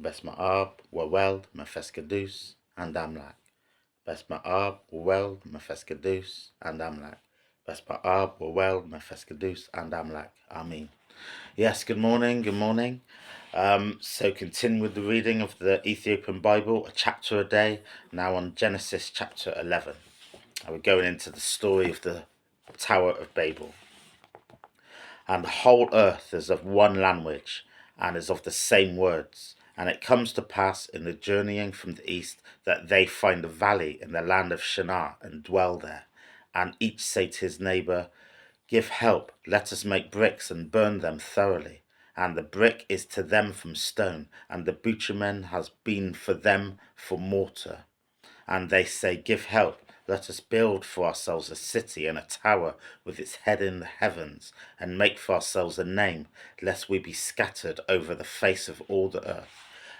Besma'ab, Waweld, Mefeskadus, and Amlak. Besma'ab, Waweld, Mefeskadus, and Amlak. Besma'ab, Waweld, Mefeskadus, and Amlak. Amen. Yes, good morning, good morning. So continue with the reading of the Ethiopian Bible, a chapter a day, now on Genesis chapter 11. And we're going into the story of the Tower of Babel. And the whole earth is of one language, and is of the same words. And it comes to pass in the journeying from the east that they find a valley in the land of Shinar, and dwell there. And each say to his neighbour, Give help, let us make bricks and burn them thoroughly. And the brick is to them from stone, and the bitumen has been for them for mortar. And they say, Give help, let us build for ourselves a city and a tower with its head in the heavens, and make for ourselves a name, lest we be scattered over the face of all the earth.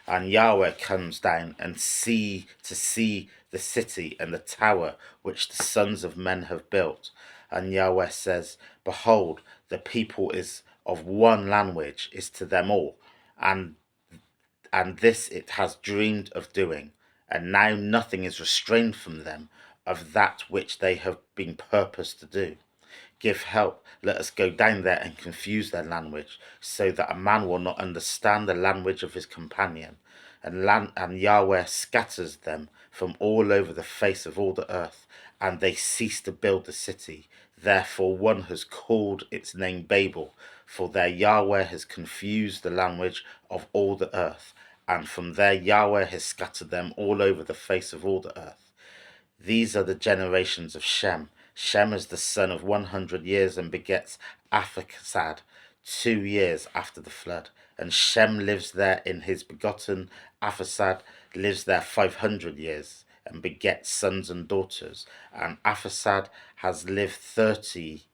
And Yahweh comes down and see the city and the tower which the sons of men have built. And Yahweh says, Behold, the people is of one language, is to them all, and this it has dreamed of doing, and now nothing is restrained from them of that which they have been purposed to do. Give help, let us go down there and confuse their language, so that a man will not understand the language of his companion. And Yahweh scatters them from all over the face of all the earth, and they cease to build the city. Therefore one has called its name Babel, for there Yahweh has confused the language of all the earth, and from there Yahweh has scattered them all over the face of all the earth. These are the generations of Shem. Shem is the son of 100 years and begets Arphaxad 2 years after the flood. And Shem lives there in his begotten. Arphaxad lives there 500 years and begets sons and daughters. And Arphaxad has lived 35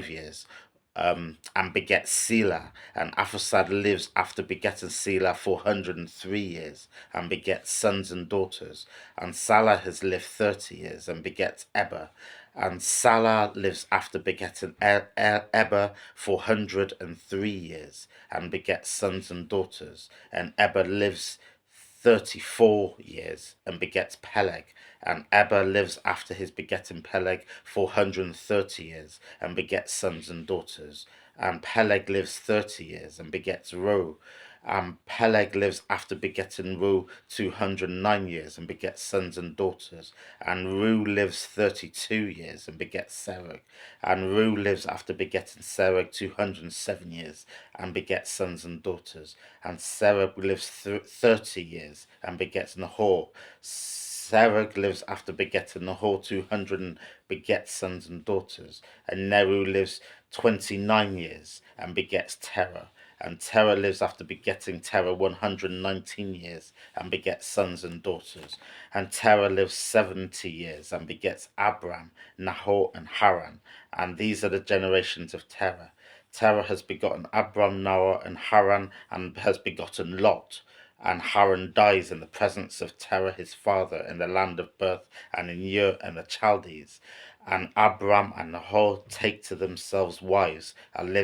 years, and begets Selah. And Arphaxad lives after begetting Selah 403 years, and begets sons and daughters. And Salah has lived 30 years, and begets Eber. And Salah lives after begetting Eber 403 years, and begets sons and daughters. And Eber lives 34 years and begets Peleg. And Eber lives after his begetting Peleg 430 years and begets sons and daughters. And Peleg lives 30 years and begets Reu. And Peleg lives after begetting Reu 209 years and begets sons and daughters. And Reu lives 32 years and begets Serug. And Reu lives after begetting Serug 207 years and begets sons and daughters. And Serug lives 30 years and begets Nahor. Serug lives after begetting Nahor 200 and begets sons and daughters. And Neru lives 29 years and begets Terah. And Terah lives after begetting Terah 119 years and begets sons and daughters. And Terah lives 70 years and begets Abram, Nahor, and Haran. And these are the generations of Terah. Terah has begotten Abram, Nahor, and Haran, and has begotten Lot. And Haran dies in the presence of Terah his father in the land of birth, and in Ur and the Chaldees. And Abram and Nahor take to themselves wives, and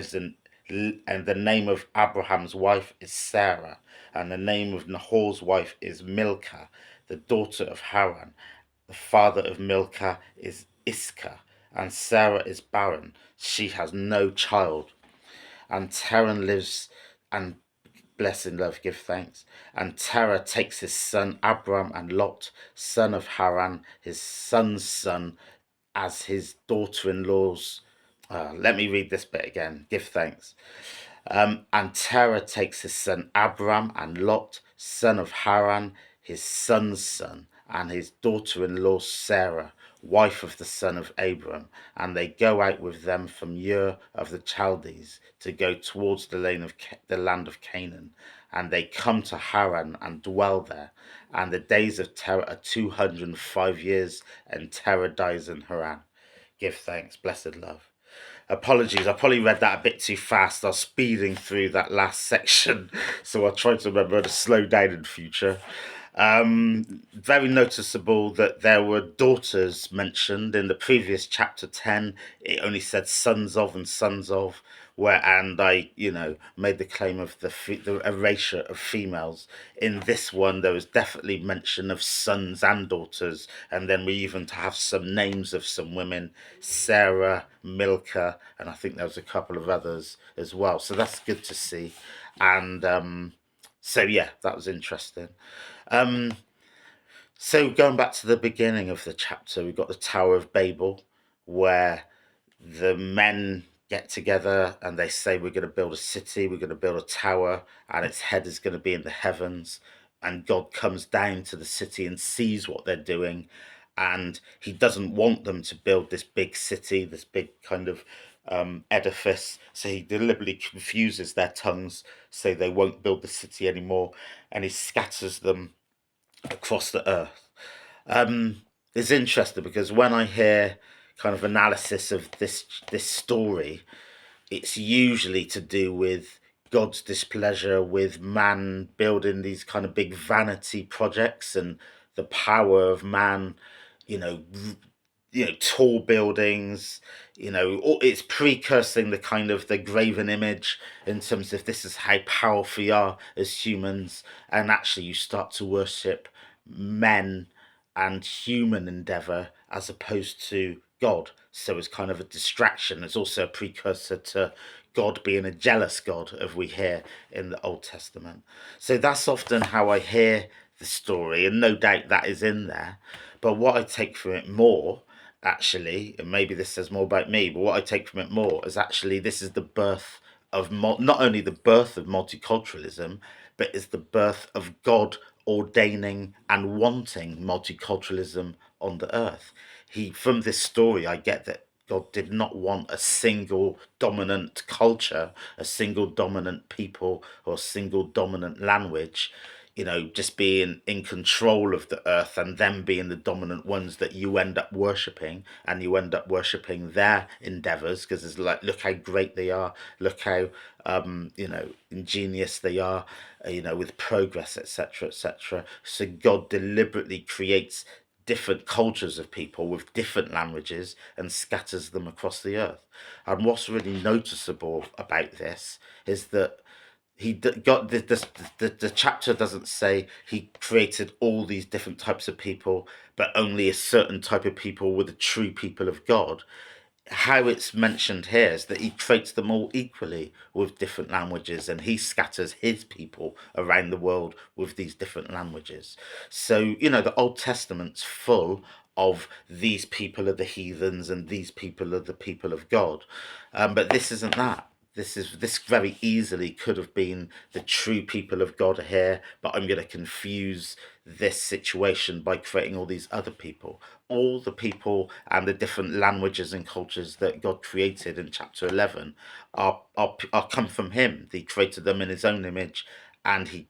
the name of Abraham's wife is Sarah, and the name of Nahor's wife is Milcah, the daughter of Haran. The father of Milcah is Iscah, and Sarah is barren; she has no child. And Terah lives, and bless in love, give thanks. And Terah takes his son Abram and Lot, son of Haran, his son's son, as his daughter-in-law's. Let me read this bit again. Give thanks. And Terah takes his son Abram and Lot, son of Haran, his son's son, and his daughter-in-law Sarah, wife of the son of Abram, and they go out with them from Ur of the Chaldees to go towards the land of Canaan. And they come to Haran and dwell there. And the days of Terah are 205 years, and Terah dies in Haran. Give thanks, blessed love. Apologies, I probably read that a bit too fast. I was speeding through that last section, so I'll try to remember to slow down in future. Very noticeable that there were daughters mentioned in the previous chapter 10. It only said sons of and sons of, where, and I, made the claim of the erasure of females. In this one, there was definitely mention of sons and daughters, and then we even have some names of some women: Sarah, Milcah, and I think there was a couple of others as well. So that's good to see. And so, yeah, that was interesting. Um, so going back to the beginning of the chapter, we've got the Tower of Babel, where the men get together and they say, we're going to build a city, we're going to build a tower, and its head is going to be in the heavens. And God comes down to the city and sees what they're doing, and he doesn't want them to build this big city, this big kind of edifice. So he deliberately confuses their tongues so they won't build the city anymore, and he scatters them across the earth. It's interesting because when I hear kind of analysis of this story, it's usually to do with God's displeasure with man building these kind of big vanity projects, and the power of man, you know, tall buildings. It's precursing the kind of the graven image in terms of this is how powerful we are as humans, and actually you start to worship men and human endeavor as opposed to God. So it's kind of a distraction. It's also a precursor to God being a jealous God, as we hear in the Old Testament. So that's often how I hear the story, and no doubt that is in there. But what I take from it more, actually, and maybe this says more about me, but what I take from it more is actually this is the birth of not only the birth of multiculturalism, but is the birth of God ordaining and wanting multiculturalism on the earth. From this story, I get that God did not want a single dominant culture, a single dominant people, or a single dominant language, just being in control of the earth and them being the dominant ones that you end up worshipping, and you end up worshipping their endeavors because it's like, look how great they are, look how ingenious they are, with progress, etc., etc. So God deliberately creates different cultures of people with different languages and scatters them across the earth. And what's really noticeable about this is that got the chapter doesn't say he created all these different types of people, but only a certain type of people were the true people of God. How it's mentioned here is that he creates them all equally with different languages, and he scatters his people around the world with these different languages. So, the Old Testament's full of these people are the heathens and these people are the people of God. But this isn't that. This very easily could have been the true people of God here, but I'm going to confuse this situation by creating all these other people. All the people and the different languages and cultures that God created in chapter 11 are come from him. He created them in his own image, and he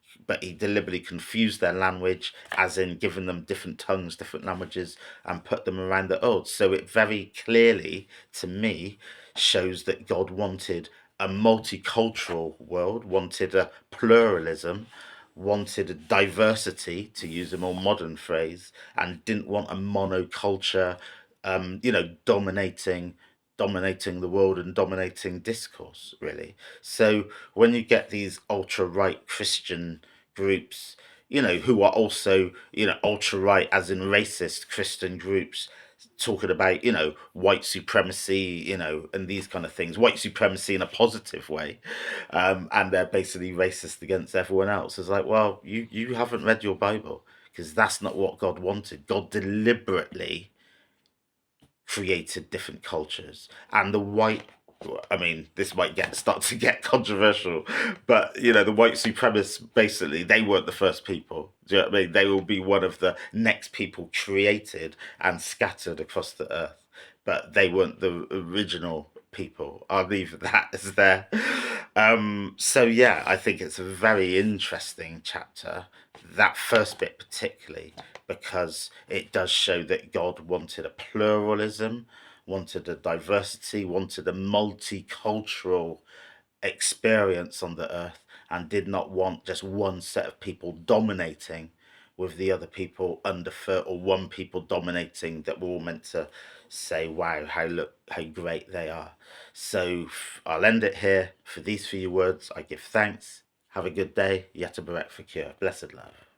deliberately confused their language, as in giving them different tongues, different languages, and put them around the earth. So it very clearly, to me, shows that God wanted a multicultural world, wanted a pluralism, wanted a diversity, to use a more modern phrase, and didn't want a monoculture, dominating the world and dominating discourse, really. So when you get these ultra right Christian groups, who are also, ultra right as in racist Christian groups, talking about, white supremacy, and these kind of things, white supremacy in a positive way, and they're basically racist against everyone else. It's like, well, you haven't read your Bible, because that's not what God wanted. God deliberately created different cultures, and the white, I mean, this might start to get controversial, but the white supremacists, basically, they weren't the first people. Do you know what I mean? They will be one of the next people created and scattered across the earth, but they weren't the original people. I'll leave that as there. So yeah, I think it's a very interesting chapter, that first bit particularly, because it does show that God wanted a pluralism, wanted a diversity, wanted a multicultural experience on the earth, and did not want just one set of people dominating with the other people under or one people dominating, that we're all meant to say, wow, how great they are. So I'll end it here. For these few words, I give thanks. Have a good day. Yet a Barek for cure. Blessed love.